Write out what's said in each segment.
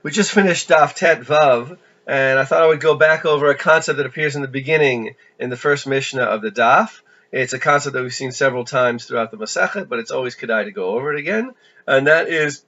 We just finished Daf Tet Vav, and I thought I would go back over a concept that appears in the beginning in the first Mishnah of the Daf. It's a concept that we've seen several times throughout the Masechet, but it's always kedai to go over it again, and that is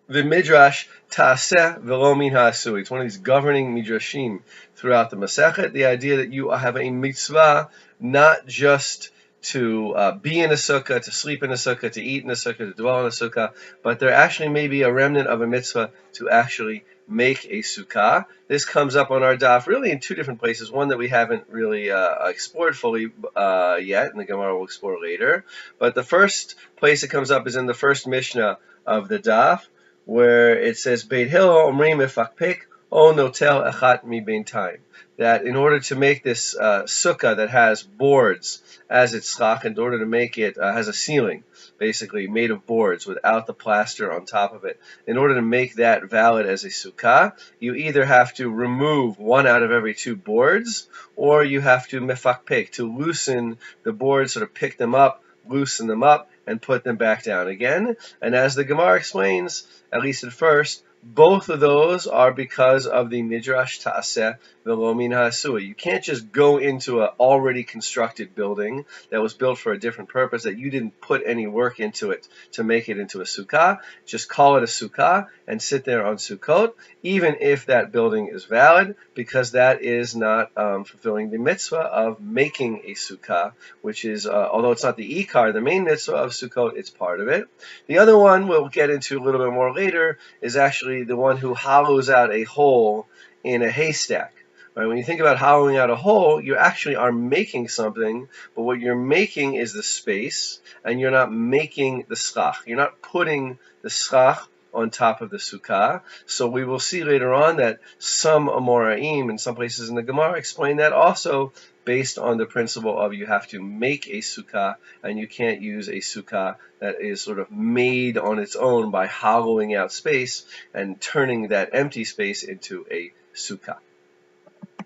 the Midrash Ta'aseh V'lo Min Ha'asui. It's one of these governing Midrashim throughout the Masechet, the idea that you have a mitzvah not just to be in a sukkah, to sleep in a sukkah, to eat in a sukkah, to dwell in a sukkah, but there actually may be a remnant of a mitzvah to actually make a sukkah. This comes up on our daf really in two different places, one that we haven't really explored fully yet, and the Gemara will explore later. But the first place it comes up is in the first Mishnah of the daf, where it says, Beit Hillel omrim mefakpek o notel echat mi beintaim. That in order to make this sukkah that has boards as its schach, in order to make it has a ceiling, basically made of boards without the plaster on top of it, in order to make that valid as a sukkah, you either have to remove one out of every two boards, or you have to mefakpek, to loosen the boards, sort of pick them up, loosen them up, and put them back down again. And as the Gemara explains, at least at first, both of those are because of the Midrash Ta'aseh V'lo Min Ha'asui. You can't just go into an already constructed building that was built for a different purpose, that you didn't put any work into it to make it into a sukkah. Just call it a sukkah and sit there on Sukkot, even if that building is valid, because that is not fulfilling the mitzvah of making a sukkah, which is, although it's not the ikar, the main mitzvah of Sukkot, it's part of it. The other one we'll get into a little bit more later is actually the one who hollows out a hole in a haystack. Right? When you think about hollowing out a hole, you actually are making something, but what you're making is the space, and you're not making the schach. You're not putting the schach on top of the sukkah. So we will see later on that some Amoraim in some places in the Gemara explain that also based on the principle of you have to make a sukkah, and you can't use a sukkah that is sort of made on its own by hollowing out space and turning that empty space into a sukkah.